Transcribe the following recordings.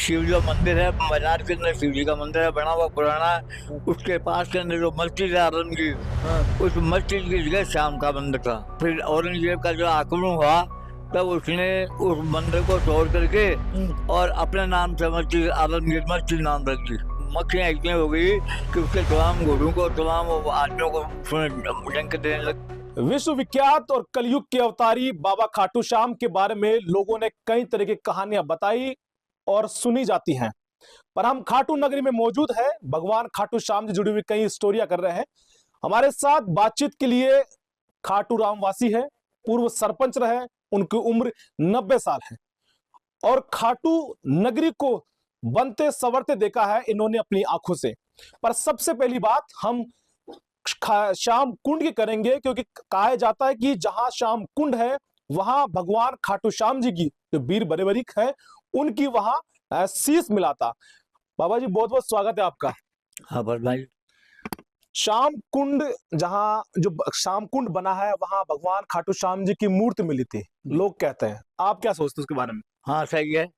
शिव जो मंदिर है बाजार के अंदर, शिव जी का मंदिर है बना हुआ पुराना। उसके पास के अंदर जो मस्जिद है आलमगीर, उस मस्जिद की जगह शाम का मंदिर था। फिर औरंगजेब का जो आक्रमण हुआ तब उसने उस मंदिर को तोड़ करके और अपने नाम से मस्जिद आलमगीर मस्जिद नाम रख दी। मक्खियाँ इतनी हो गई कि उसके तमाम घोड़ों को, तमाम आदमियों को डंक देने लगे। विश्वविख्यात और कलयुग के अवतारी बाबा खाटू श्याम के बारे में लोगों ने कई तरह की कहानियां बताई और सुनी जाती हैं, पर हम खाटू नगरी में मौजूद है। भगवान खाटू श्याम से जुड़ी हुई कई स्टोरियां कर रहे हैं। हमारे साथ बातचीत के लिए खाटू राम वासी है, पूर्व सरपंच रहे, उनकी उम्र 90 साल है और खाटू नगरी को बनते संवरते देखा है इन्होंने अपनी आंखों से। पर सबसे पहली बात हम श्याम कुंड की करेंगे, क्योंकि कहा जाता है कि जहां श्याम कुंड है वहां भगवान खाटू श्याम जी की जो वीर बरेबरिक है उनकी वहां शीश मिला था। बाबा जी बहुत बहुत स्वागत है आपका। हाँ भाई, श्याम कुंड, जहां जो श्याम कुंड बना है वहां भगवान खाटू श्याम जी की मूर्ति मिली थी, लोग कहते हैं। आप क्या सोचते हैं उसके बारे में? हाँ सही है,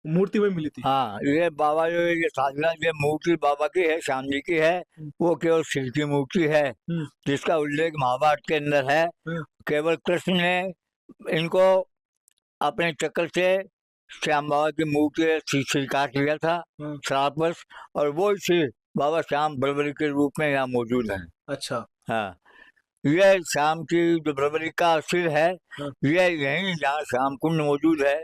मूर्ति वही मिली थी। हाँ ये बाबा जो ये साधना ये मूर्ति बाबा की है, श्याम जी की है। वो केवल शिव की मूर्ति है जिसका उल्लेख महाभारत के अंदर है। केवल कृष्ण ने इनको अपने चक्कर से श्याम बाबा की मूर्ति स्वीकार किया था श्रापवश, और वो श्री बाबा श्याम बरबरी के रूप में यहाँ मौजूद है। अच्छा। हाँ, यह श्याम की जो बरबरी का सिर है, यह यही जहाँ श्याम कुंड मौजूद है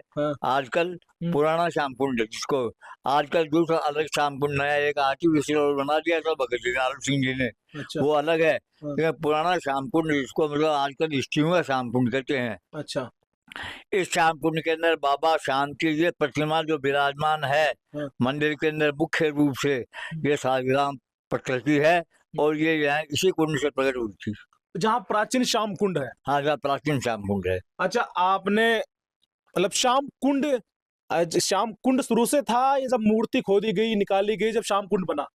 आजकल, पुराना श्याम कुंड, जिसको आजकल दूसरा अलग श्याम कुंड नया एक आर्टिफिशियल बना दिया था भगत जी नारायण सिंह जी ने। अच्छा। वो अलग है, लेकिन पुराना श्याम कुंड जिसको मतलब आजकल स्टीम का श्याम कुंड कहते हैं। अच्छा। इस श्याम कुंड के अंदर बाबा श्याम की ये प्रतिमा जो विराजमान है मंदिर के अंदर, मुख्य रूप से ये सालिग्राम पत्थर की है और ये यहाँ इसी कुंड से प्रकट हुई थी, जहाँ प्राचीन श्याम कुंड है। हाँ जहाँ प्राचीन श्याम कुंड है। अच्छा, आपने मतलब श्याम कुंड शुरू से था, ये जब मूर्ति खोदी गई निकाली गई जब श्याम कुंड बना?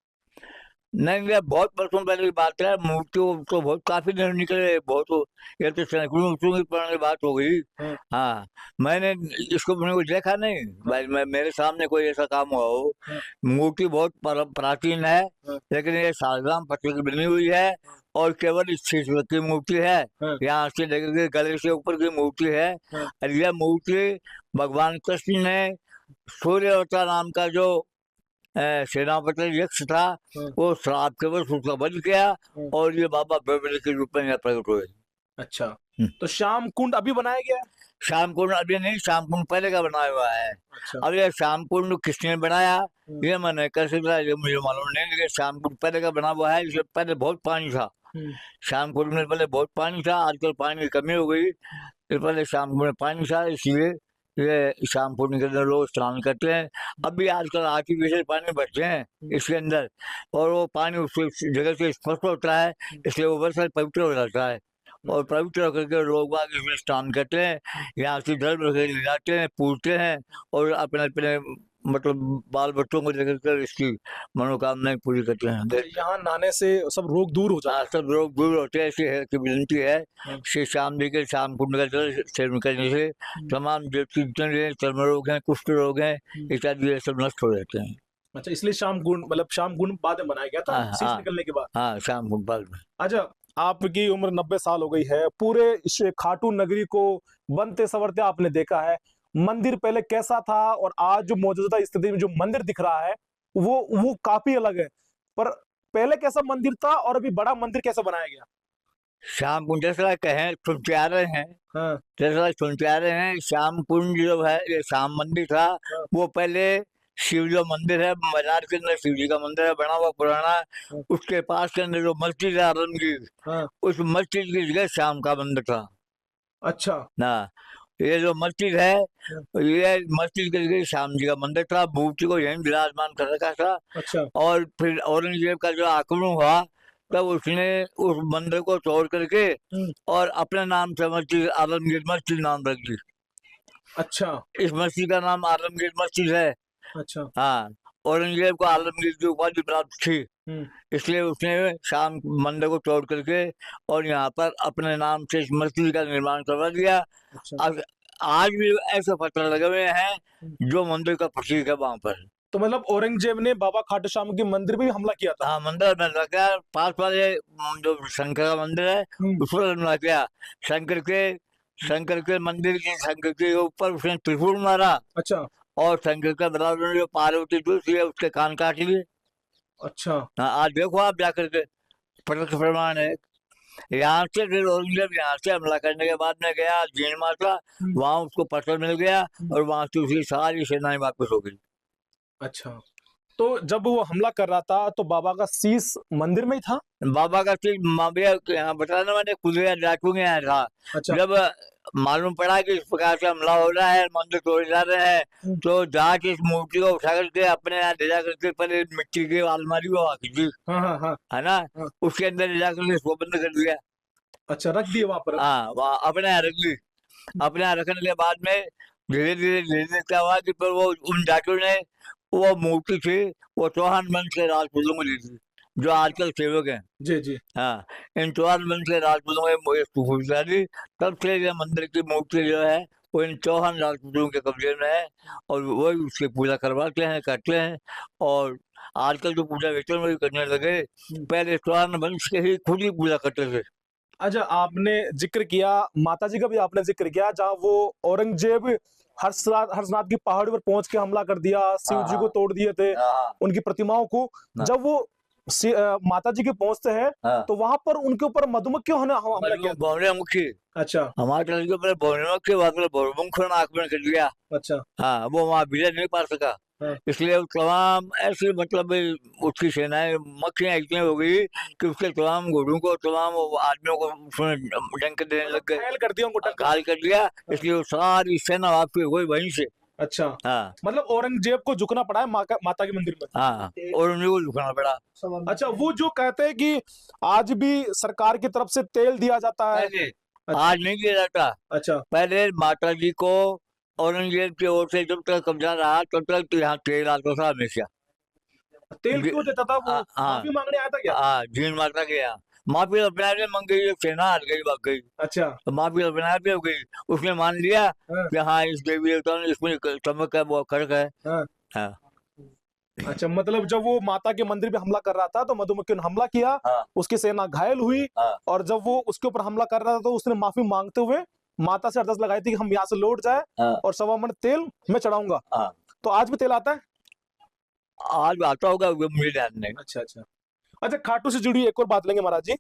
नहीं, ये बहुत वर्षों पहले की बात है। मूर्ति तो बहुत काफी दिन निकले, बहुत ये तो सैकड़ों वर्षों की पुरानी बात हो गई। हाँ, मैंने इसको मैंने को देखा नहीं भाई, मेरे सामने कोई ऐसा काम हुआ हो। मूर्ति बहुत प्राचीन है, लेकिन ये सालग्राम पत्थर की बनी हुई है और केवल इस की मूर्ति है। यहाँ से लेकर गले से ऊपर की मूर्ति है। और यह मूर्ति भगवान कृष्ण ने सूर्यवता नाम का जो सेनापति यक्ष था, वो श्राप के वश उसका वध किया और ये बाबा बरबरी के रूप में यहाँ प्रकट हुए। अच्छा, तो श्याम कुंड अभी बनाया गया है? श्याम कुंड अभी नहीं, श्याम कुंड पहले का बनाया हुआ है। अच्छा। अब ये श्याम कुंड किसने बनाया ये मैंने कैसे बताया ये मुझे मालूम नहीं, लेकिन श्याम कुंड पहले का बना हुआ है। इससे पहले बहुत पानी था, श्याम कुंड में पहले बहुत पानी था। आजकल पानी की कमी हो गई, पहले श्याम कुंड में पानी था, इसलिए ये श्याम कुंड के अंदर लोग स्नान करते हैं। अभी आजकल आर्टिफिशियल पानी बचते हैं इसके अंदर, और वो पानी उस जगह से स्पष्ट होता है, इसलिए वो वर्षा पवित्र हो जाता है। और पवित्र होकर के लोग बाग इसमें स्नान करते हैं, यहाँ से जल ले जाते हैं, पूजते हैं और अपने अपने मतलब बाल बच्चों को लेकर कर इसकी मनोकामनाएं पूरी करते हैं। यहाँ नहाने से सब रोग दूर हो जाते हैं? सब रोग दूर होते हैं, ऐसी है कि विनती है श्री श्याम जी के श्याम कुंड का जल सेवन करने से तमाम जितने चर्म रोग हैं, कुष्ठ रोग हैं इत्यादि ये सब नष्ट हो जाते हैं। अच्छा, इसलिए श्याम कुंड मतलब श्याम कुंड बाद में बनाया गया था, शीश निकलने के बाद? हाँ, श्याम कुंड बाद में। अच्छा, आपकी उम्र 90 साल हो गई है, पूरे इस खाटू नगरी को बनते संवरते आपने देखा है। मंदिर पहले कैसा था और आज जो मौजूदा स्थिति में जो मंदिर दिख रहा है वो काफी अलग है, पर पहले कैसा मंदिर था और अभी बड़ा मंदिर कैसे बनाया गया? श्याम कुंड जैसा कहें सुनते आ रहे हैं, जैसा सुनते आ रहे हैं, श्याम कुंड जो है ये श्याम मंदिर था। वो पहले शिव जो मंदिर है बाजार के अंदर, शिव जी का मंदिर है बना हुआ पुराना। उसके पास के अंदर जो मस्जिद है आलमगीर, उस मस्जिद की जगह श्याम का मंदिर था। अच्छा। ना, ये जो मस्जिद है ये मस्जिद के जगह श्याम जी का मंदिर था, मूर्ति को यहीं विराजमान कर रखा था। अच्छा। और फिर औरंगजेब का जो आक्रमण हुआ तब उसने उस मंदिर को तोड़ करके और अपने नाम से मस्जिद आलमगीर मस्जिद नाम रख दी। अच्छा, इस मस्जिद का नाम आलमगीर मस्जिद है। अच्छा। हाँ, औरंगजेब को आलमगीर की उपाधि प्राप्त थी, इसलिए उसने श्याम मंदिर को तोड़ करके और यहाँ पर अपने नाम से इस मस्जिद का निर्माण करवा दिया। अच्छा। आज भी ऐसे पत्थर लगे हुए हैं जो मंदिर का प्रतीक है वहां पर। तो मतलब औरंगजेब ने बाबा खाटू श्याम के मंदिर में भी हमला किया था। हाँ, मंदिर में लगा, पास वाले जो शंकर का मंदिर है उस पर हमला किया। शंकर के शंकर के मंदिर के शंकर के ऊपर उसने त्रिशूल मारा, अच्छा और शंकर का बराबर जो पार्वती जो थी उसके कान काट लिए। अच्छा। हाँ, आज देखो आप जाकर के, प्रत्यक्ष प्रमाण है। यहाँ से फिर औरंगजेब यहाँ से हमला करने के बाद में गया जीण माता, वहां उसको पत्थर मिल गया, और वहां से उसकी सारी सेनाएं वापस हो गई। अच्छा, तो जब वो हमला कर रहा था तो बाबा का शीश मंदिर में ही था। बाबा का सिर माबिया के यहाँ बताना, मैंने कुलिया डाकू के यहाँ था। अच्छा जब मालूम पड़ा कि इस प्रकार से हमला हो रहा है, मंदिर तोड़े जा रहे हैं, तो जाके इस मूर्ति को उठा करके अपने यहाँ ले जा करके पहले मिट्टी की अलमारी को रखी थी, हाँ हाँ हाँ है ना, हाँ। उसके अंदर ले जाकर के इसको बंद कर दिया। अच्छा, रख दिए वहां पर। हाँ, वहाँ अपने यहाँ रख ली। अपने यहाँ रखने के बाद में धीरे धीरे क्या हुआ कि फिर वो उन जाटों ने वो मूर्ति थी, वो चौहान वंश के राजपूतों को दी थी, जो आजकल सेवक हैं। जी जी। हाँ, इन चौहान वंश के राजपूतों ने मुझे सुविधा दी, तब से ये मंदिर की मूर्ति जो है वो इन चौहान राजपूतों के कब्जे में है, और वही उसकी पूजा करवाते हैं, करते हैं। और आजकल जो पूजा वेतन वही करने लगे, पहले चौहान वंश के ही खुद ही पूजा करते थे। अच्छा, आपने जिक्र किया माता जी का भी आपने जिक्र किया, जहाँ वो औरंगजेब हर्षनाथ की पहाड़ी पर पहुंच के हमला कर दिया, शिव जी को तोड़ दिए थे, हाँ उनकी प्रतिमाओं को। हाँ। जब वो माता जी के पहुंचते हैं हाँ, तो वहां पर उनके ऊपर मधुमक्खियों ने हमला किया। बौने मुखी, अच्छा हमारे तरफ के ऊपर बौने मुखी, वहां पर बौरमुख ने आक्रमण कर दिया। अच्छा। हाँ, वो वहां विजय नहीं पा सका, हाँ। इसलिए वो तमाम ऐसे मतलब उसकी सेनाएं मक्खियां इतनी हो गई कि उसके तमाम घोड़ों को, तमाम आदमियों को उसने डंक देने लग गए, घायल कर दिया उनको, टक्कर। घायल कर दिया। इसलिए वो सारी सेना वापस हुई वहीं से। अच्छा, हाँ मतलब औरंगजेब को झुकना पड़ा है माता के मंदिर में। हाँ, और उन्हीं को झुकना पड़ा। अच्छा, वो जो कहते हैं कि आज भी सरकार की तरफ से तेल दिया जाता है। पहले, आज नहीं दिया जाता। अच्छा पहले माता जी को औरंगजेब की ओर से जब तक कब्जा रहा तब तक यहाँ तेल आता था हमेशा। तेल क्यों देता था वो? हाँ माफी मांगने आया था क्या? हाँ, जीण माता के यहाँ माफी अपने आप ने मांग गई, सेना हार गई, भाग गई, अच्छा तो माफी अपने आप ही हो गई। उसने मान लिया हाँ कि हाँ, इस देवी देवता ने इसमें चमक है, वो खड़क है। हाँ। हाँ अच्छा, मतलब जब वो माता के मंदिर पे हमला कर रहा था तो मधुमक्खी ने हमला किया, हाँ उसकी सेना घायल हुई, हाँ और जब वो उसके ऊपर हमला कर रहा था तो उसने माफी मांगते हुए माता से अरदास लगाई थी कि हम यहाँ से लौट जाए, हाँ और 1.25 मन तेल मैं चढ़ाऊंगा। हाँ। तो आज भी तेल आता है। आज आता होगा, वो मुझे ध्यान नहीं। अच्छा अच्छा। अच्छा, खाटू से जुड़ी एक और बात लेंगे महाराज जी।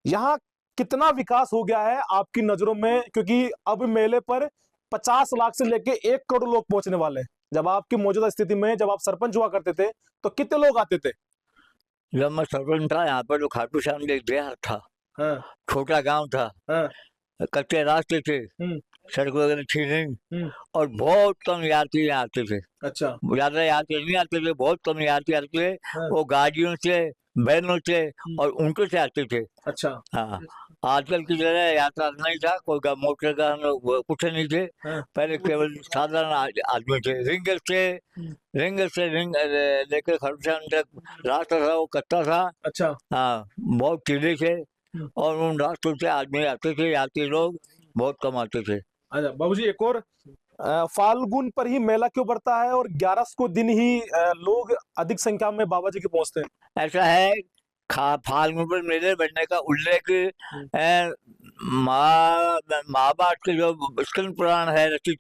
यहाँ कितना विकास हो गया है आपकी नजरों में? क्योंकि अब मेले पर 50 लाख से लेके 1 करोड़ लोग पहुंचने वाले हैं। जब आपकी मौजूदा स्थिति में, जब आप सरपंच हुआ करते थे, तो कितने लोग आते थे? जब मैं सरपंच था यहाँ पर, तो खाटू श्याम एक देहात था, हाँ छोटा गांव था, हाँ। कच्चे रास्ते थे, सड़क वगैरह थी नहीं, और बहुत कम यात्री यहाँ आते थे। अच्छा ज्यादा यात्री नहीं आते थे, बहुत कम यात्री आते थे। हाँ। वो गाड़ियों से, बहनों से और उनको से आते थे। अच्छा हाँ, आजकल की तरह यात्रा नहीं था, कोई मोटर का कुछ नहीं थे। हाँ। पहले केवल साधारण आदमी थे। रिंग से लेकर खरसान तक रास्ता था, वो कच्चा था। अच्छा हाँ, बहुत टीले थे, और उन रास्तों से आदमी आते थे, यात्री लोग बहुत कम आते थे। अच्छा बाबूजी, एक और फाल्गुन पर ही मेला क्यों बढ़ता है और 11 को दिन ही लोग अधिक संख्या में बाबा जी के पहुंचते हैं? ऐसा है, फाल्गुन पर मेले बढ़ने का उल्लेख महाभारत के जो स्कंद पुराण है रचित,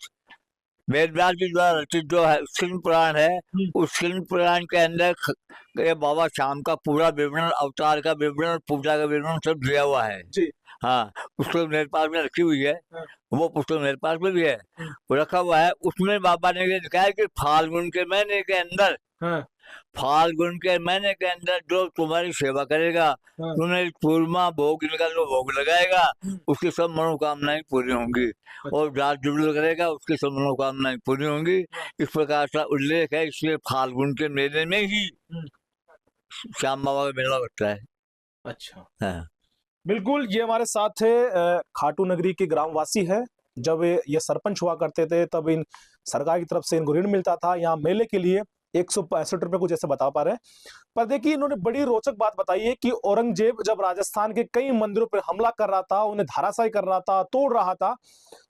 वेद व्यास जी द्वारा रचित जो है स्कंद पुराण है, उस स्कंद पुराण के अंदर ये बाबा श्याम का पूरा विवरण, अवतार का विवरण, पूजा का विवरण सब दिया हुआ है जी। हाँ, पुस्तक मेरे पास में रखी हुई है। हाँ। वो पुस्तक मेरे पास में भी है, वो रखा हुआ है। उसमें बाबा ने ये लिखा है कि फाल्गुन के महीने के अंदर, हाँ फाल्गुन के महीने के अंदर जो तुम्हारी सेवा करेगा, हाँ। तुम्हें चूरमा भोग का जो भोग लगाएगा, उसकी सब मनोकामनाएं पूरी होंगी, और जात जुबल करेगा, उसकी सब मनोकामनाएं पूरी होंगी। इस प्रकार का उल्लेख है, इसलिए फाल्गुन के मेले में ही श्याम बाबा का मेला लगता है। अच्छा हाँ। बिल्कुल, ये हमारे साथ है खाटू नगरी के ग्रामवासी है। जब ये सरपंच हुआ करते थे तब इन सरकार की तरफ से इनको ऋण मिलता था यहाँ मेले के लिए, 165 रुपए कुछ ऐसे बता पा रहे हैं। पर देखिए इन्होंने बड़ी रोचक बात बताई है कि औरंगजेब जब राजस्थान के कई मंदिरों पर हमला कर रहा था, उन्हें धाराशायी कर रहा था, तोड़ रहा था,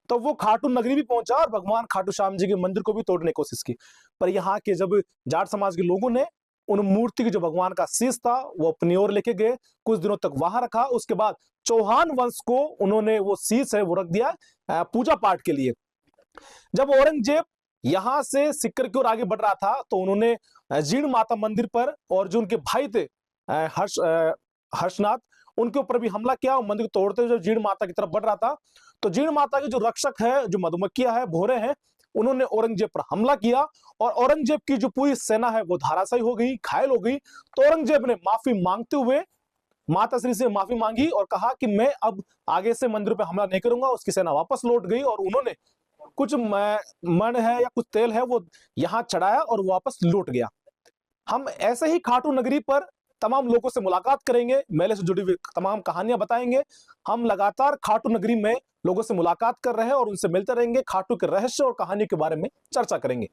तो वो खाटू नगरी भी पहुंचा और भगवान खाटू श्याम जी के मंदिर को भी तोड़ने की कोशिश की। पर यहाँ के जब जाट समाज के लोगों ने उन मूर्ति की जो भगवान का शीश था वो अपनी ओर लेके गए, कुछ दिनों तक वहां रखा। उसके बाद चौहान वंश को उन्होंने वो शीश है वो रख दिया पूजा पाठ के लिए। जब औरंगजेब यहां से सिक्कर की ओर आगे बढ़ रहा था तो उन्होंने जीर्ण माता मंदिर पर और जो उनके भाई थे हर्षनाथ, उनके ऊपर भी हमला किया और मंदिर को तोड़ते हुए जब जीर्ण माता की तरफ बढ़ रहा था तो जीर्ण माता के जो रक्षक है, जो मधुमक्खिया है, भोरे हैं, उन्होंने औरंगजेब पर हमला किया और औरंगजेब की जो पूरी सेना है वो धाराशायी हो गई, घायल हो गई। तो औरंगजेब ने माफी मांगते हुए माता श्री से माफी मांगी और कहा कि मैं अब आगे से मंदिर पे हमला नहीं करूंगा। उसकी सेना वापस लौट गई और उन्होंने कुछ मन है या कुछ तेल है वो यहाँ चढ़ाया और वापस लौट गया। हम ऐसे ही खाटू नगरी पर तमाम लोगों से मुलाकात करेंगे, मेले से जुड़ी हुई तमाम कहानियां बताएंगे। हम लगातार खाटू नगरी में लोगों से मुलाकात कर रहे हैं और उनसे मिलते रहेंगे, खाटू के रहस्य और कहानी के बारे में चर्चा करेंगे।